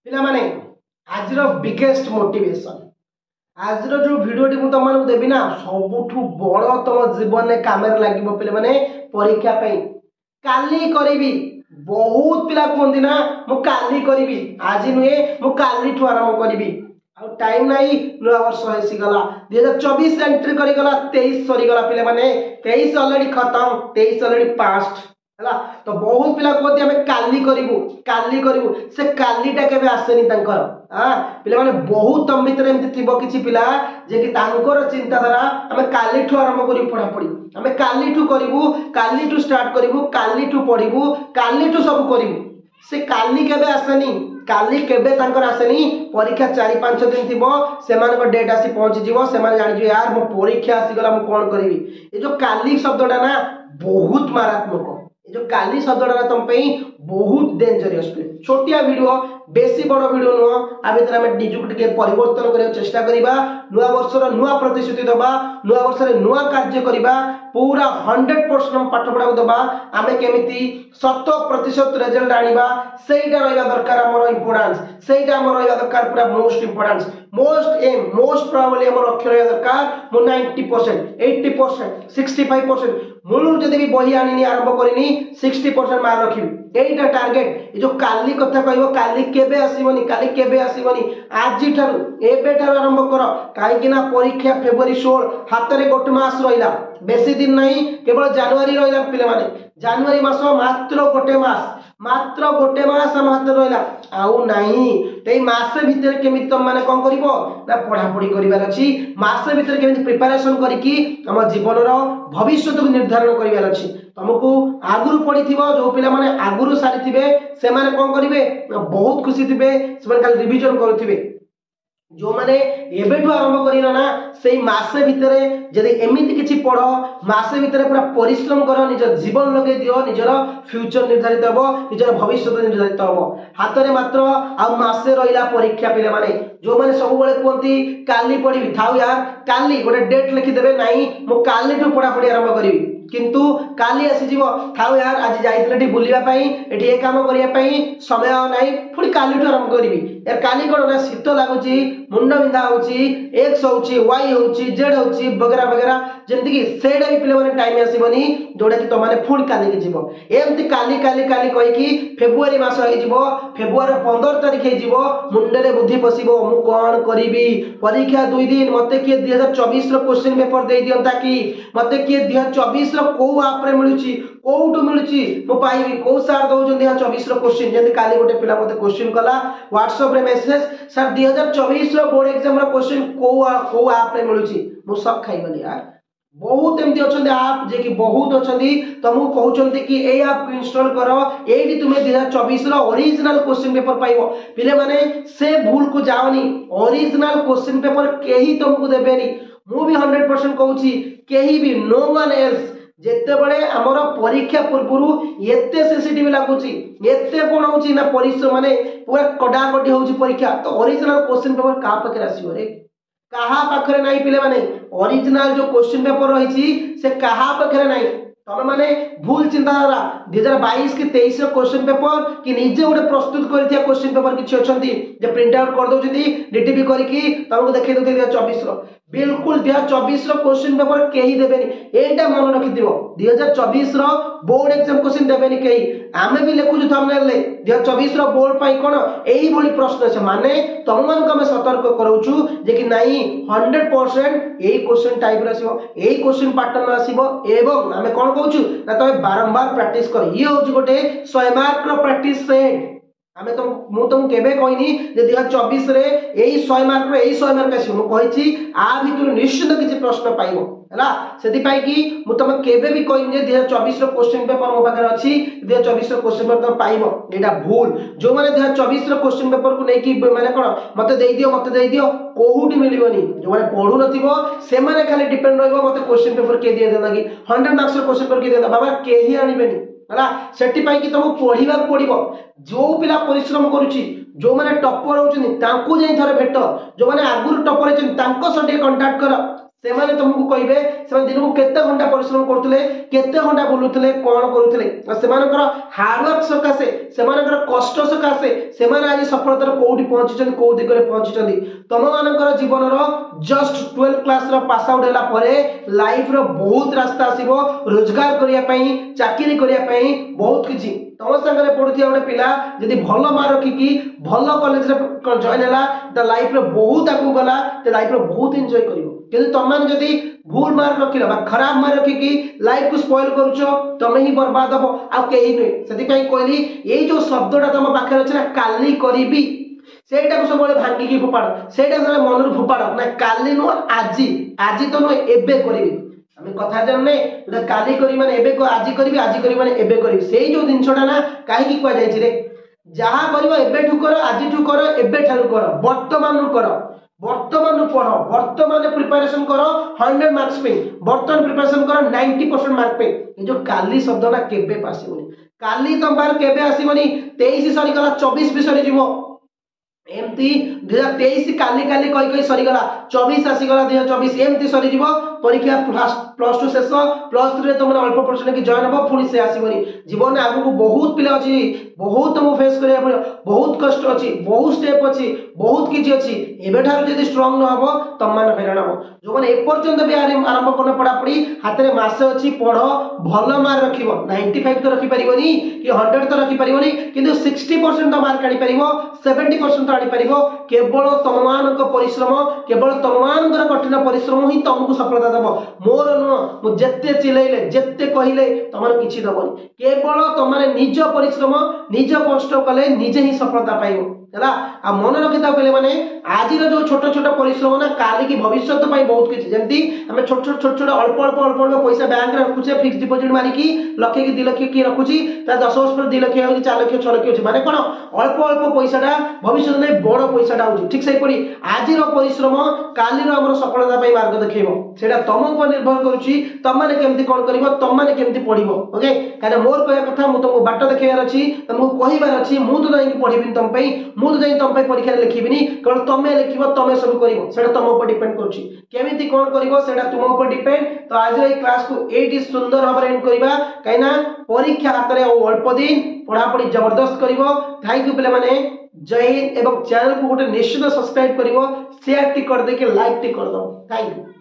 पिला माने आज बिगेस्ट मोटिवेशन आज जो भिडियो टी तुम देवी ना सबुठु बड़ तुम जीवन में काम लगे पे मैंने परीक्षा काली करी बहुत पिला कहते ना मु काली करी आज नुहे मु काली ठू आरंभ करी टाइम नहीं नुआ वर्ष गला 2024 एंट्री करीगला 23 सरीगला पे मैंने 23 अलरेडी खत्म 23 अलरेडी पास्ट है तो बहुत पिला कहते हमें काली करू से कालीटा केबे आसेनी तांकर पिला माने बहुत तम भीतर एमती थिबो किछि पिला जे कि तांकर चिंताधारा हमें काली ठू आरंभ करी पढ़ा पड़ी हमें काली ठू करिवु काली ठू स्टार्ट करिवु काली ठू पढ़िवु काली ठू सब करिवु से काली केबे आसेनी काली केबे तांकर आसेनी परीक्षा 4-5 दिन थिबो सेमान को डेट आसी पहुंची जीवो सेमान जानि जो यार मो परीक्षा आसी गला मो कोन करिवि ए जो काली शब्दटा ना बहुत मारात्मक जो काली शब्दटा तुम बहुत डेंजरियस छोटिया वीडियो बेसी बड़ वीडियो नुह आ भीतर आम निजुक टिके परिवर्तन करने चेष्टा करिबा नुआ वर्षर नुआ प्रतिश्रुति दबा नुआ वर्षर नुआ कार्य करिबा पूरा 100% हम पाठ पढ़ा दबा आमे केमिति 100% रिजल्ट आनिबा सेटा रहबा दरकार हमर इंपोर्टेंस सेटा हमर रहबा दरकार पूरा मोस्ट इंपोर्टेंस मोस्ट प्रोबेबली हमर अक्षर रहबा दरकार मो 90% 80% 65% मूल जदि भी बही आनी आरंभ करनी 60% मार्क रखिबी एटा टार्गेट जो काली कथा कहबो काली केबे आसीबनी काली केबे आसीबनी आज ठारू एबे ठारू आरंभ कर काहे कि ना परीक्षा फेब्रुआरी 16 हाथ रे गोटे मास रहिला बेसी दिन नहीं केवल जनवरी रहिला पिले माने जनवरी मास मात्र गोटे मास हम हाथ रहिला आउ नाही तेई मास भीतर केमिति तुम माने कोन करिवो ना पढ़ा पढ़ी करिवार अछि मास भीतर केमिति प्रिपरेशन करिकि हम जीवन रो भविष्य को निर्धारण करिवार अछि तुमको आगुरु पढ़ी जो पिला माने आगुरु सारी थे से माने कौन करेंगे बहुत खुशी थे से खाली रिविजन करुवे जो माने एबेठू आरंभ करिना ना सेई मासे भितरे जदि एमिति किछि पढ़ मासे भितरे पूरा परिश्रम करो निजर जीवन लगे दियो निजर फ्यूचर निर्धारित हबो निजर भविष्य निर्धारित हबो हाथ रे मात्र आ मासे रहिला परीक्षा पिले माने जो माने सब बेले कहती काली पढ़ी थाउ यार काली गोटे डेट लिखि देबे नाही मो काली ठू पढ़ा पढ़ी आरंभ करिवि किंतु काली आसी जीवो थाउ यार आज जाइतले टी बुलिबा पई एठी ए काम करिया पई समय नाही पुणी काली ठू आरंभ करिवि यार काली कोन ना शीत लागुची मुंड बिंधा होची एक्स होची वाई होची जेड होची वगैरह वगैरह जेंति कि सेडा भी पिले माने टाइम आसीबनी जोडा कि तो माने फुल काली के जीवो एमति काली काली काली कहि कि फेब्रुआरी मास होई जीवो फेब्रुआरी 15 तारिख हे जीवो मुंडे रे बुद्धि पसिबो मु कोन करिवि परीक्षा 2 दिन मते के 2024 रो क्वेश्चन पेपर दे दियंता कि मते के 2024 रो को आप रे मिलुची कोउटु मिलुची मो पाइबी को सार दउजन 2024 रो क्वेश्चन जेंति काली गोटे पिला मते क्वेश्चन कला व्हाट्सएप रे मेसेज सर 2024 रो बोर्ड एग्जाम रो क्वेश्चन को आप रे मिलुची मु सब खाइ गली यार बहुत एमती अछंती आप जे कि बहुत अछंती तुमको कहउचंती कि ए ऐप को इंस्टॉल करो एडी तुमे 2024 रो ओरिजिनल क्वेश्चन पेपर पाइबो पिले माने से भूल को जाओनी ओरिजिनल क्वेश्चन पेपर केही तुमको देबेनी मु भी 100% कहउची केही भी नो वन एल्स जेते बळे हमर परीक्षा पूर्वरु एते सेंसिटिव लागुची एते कोन होची ना परिश्रम माने पूरा कडाकडी होची परीक्षा तो ओरिजिनल क्वेश्चन पेपर का पकरे आसीबो रे कहा पाखरे नहीं पिले माने ओरिजिनल जो क्वेश्चन पेपर रही से कहा पाखरे नहीं तुम माने भूल चिंताधारा 2022 के 23 क्वेश्चन पेपर कि निजे गोटे प्रस्तुत करथिया क्वेश्चन पेपर किछि अछंती जे प्रिंट आउट कर दउछथि डीटीपी करिकि तुमको देखै दउथि 2024 रो बिल्कुल 2024 रो क्वेश्चन पेपर केही देबेनी एटा मन रखि दियो 2024 रो बोर्ड एग्जाम क्वेश्चन देबेनी केही आमे भी लेखु छु थंबनेल ले 2024 रो बोर्ड पई कोन एही भली प्रश्न छै माने तुम मन को हम सतर्क करउछु जे कि नाही 100% एही क्वेश्चन टाइप रसिबो एही क्वेश्चन पैटर्न आसीबो एवं हमें कोन कहउछु ना तमे बारंबार प्रैक्टिस कर ये होची गोटे 100 मार्क रो प्रैक्टिस सेट हमें तुम केबे कहनी जे 2024 रे एही 100 मार्क रे एही 100 मार्क आसी मु कहिछि आ भितर निश्चित किछि प्रश्न पाइबो हला सेति पाई कि मु तुम केबे भी कहनी जे 2024 रो क्वेश्चन पेपर मो पाखर अछि 2024 रो क्वेश्चन पेपर तुम पाइबो एटा भूल जो माने 2024 रो क्वेश्चन पेपर को नै कि माने कोन मते देई दियो कोहुटी मिलिबनी जो माने पढु नथिबो से माने खाली डिपेंड रहइबो मते क्वेश्चन पेपर के दिए देना कि 100 मार्क्स रो क्वेश्चन पेपर के देना बाबा केही आनिबेनी हला सेति पाई कि तुम पढिबा पडिबो जो पिला परिश्रम करूची जो माने टॉपर होचनी तांको जाई थरे भेट जो माने आगुर टॉपर होचनी तांको सटे कांटेक्ट कर ସେମାନେ तुमको कहिबे ସେମାନେ ଦିନକୁ କେତେ ଘଣ୍ଟା ପରିଶ୍ରମ କରୁଥିଲେ କେତେ ଘଣ୍ଟା ବୁଲୁଥିଲେ କଣ କରୁଥିଲେ ସେମାନଙ୍କର ହାର୍ଡ वर्क ସକାଶେ ସେମାନଙ୍କର କଷ୍ଟ ସକାଶେ ସେମାନେ ଆଜି ସଫଳତାର କୋଉଠି ପହଞ୍ଚିଛନ୍ତି କୋଉ ଦିଗରେ ପହଞ୍ଚିଛନ୍ତି ତମ ମାନଙ୍କର ଜୀବନର जस्ट 12 क्लास रो पास आउट होला परे लाइफ रो बहुत रास्ता आसीबो रोजगार करिया पई चाकरी करिया पई बहुत किछि तम संगे पढुथिया गोटे पिला यदि भलो मार्क रखिकी भलो कॉलेज रे जॉइन होला त लाइफ रो बहुत आगु गला त लाइफ रो बहुत एन्जॉय करिवो किंतु तम मान यदि भूल मार्क रखिलो बा खराब मार्क रखिकी लाइफ को स्पॉइल करूछो तमे ही बर्बाद हो आ केही नै सेति पई कहली ए जो शब्दटा तम पाखरे अछि ना काली करिबी सेटा को सब भांगी फोपाड़ सेटा सब मन फोपाड़ ना काली नु आज तो नु एबे करिवि हमें कथा जानने काली करी माने एबे को आज करी माने एबे करी सेई जो जिंसटा ना काहे की कह जाई छि रे जहा करिवो एबे ठु करो आज ठु करो एबे ठारु करो वर्तमान नु करो वर्तमान नु पढ़ो वर्तमान प्रिपरेशन करो 100 मार्क्स पे वर्तमान प्रिपरेशन करो 90% मार्क पे ये जो काली शब्द ना केबे पासिबोनी काली तुम बार केबे आसीबोनी 23 सरी गला 24 भी सरी जीवो एमती 2023 काली काली कई कई सरी गला 24 आसी गला 2024 एमती सरी जीवो परीक्षा प्लस 2 शेष प्लस 3 रे तुम अल्प परसेंट की जॉइन हो पुणी से आसीबनी जीवन आगु को बहुत पिला अछि बहुत तुम फेस करिया पड़ो बहुत कष्ट अछि बहुत स्टेप अछि बहुत किछि अछि एबे ठार जदी स्ट्रांग न हबो तम मान हैरान हबो जो माने ए पर्यंत भी आरंभ करन पड़ा पड़ी हाथ रे मासे अछि पढो भलो मार्क रखिबो 95 तो रखि परिबोनी कि 100 तो रखि परिबोनी किंतु 60% तो मार्क आनी परिबो 70% तो आनी परिबो केवल तममानक परिश्रम केवल तममानकर कठिन परिश्रम ही तुमको सफलता दबो मोर न मु जत्ते चिलेइले जत्ते कहिले तमर किछि दबोनी केवल तमरे निज परिश्रम निज कष्ट कले निजे ही सफलता पाइबो हैला आ मन रखिता पहिले माने आज जो छोट छोट परिश्रम ना काली की भविष्य पई बहुत किछि जेंती हमें छोट छोट अल्प पैसा बैंक रे रखुचे फिक्स डिपॉजिट मारी की लक्ष की 2 लाख की रखुची ता 10 वर्ष पर 2 लाख हो 4 लाख 6 लाख होची माने कोन अल्प पैसाटा भविष्य में बड़ पैसाटा होची ठीक सही पड़ी आज रो परिश्रम काली रो हमर सफलता पई मार्ग देखैबो सेटा तम ऊपर निर्भर करूची तम माने केमती कोन करबो तम माने केमती पढिबो ओके काने मोर कहया कथा मु तुमको बाट देखैयार अछि तुमको कहिबार अछि मु तो जाई पढिबिन तम पई मु तो जाई तम पई परीक्षा लिखिबिनी केवल तमे लिखिबो तमे सब करिवो सेटा तम ऊपर डिपेंड करूची केमिति कोन करिवो सेटा तुम ऊपर डिपेंड तो आज रे क्लास को एटी सुंदर भाबरे एंड करिबा काइना परीक्षा हातरे अल्प दिन पढ़ा पढ़ी जबरदस्त करिवो थैंक यू पिले माने जय हिंद एवं चैनल को गोटे निश्चित सब्सक्राइब करिवो शेयर टी कर दे के लाइक टी कर दो थैंक यू।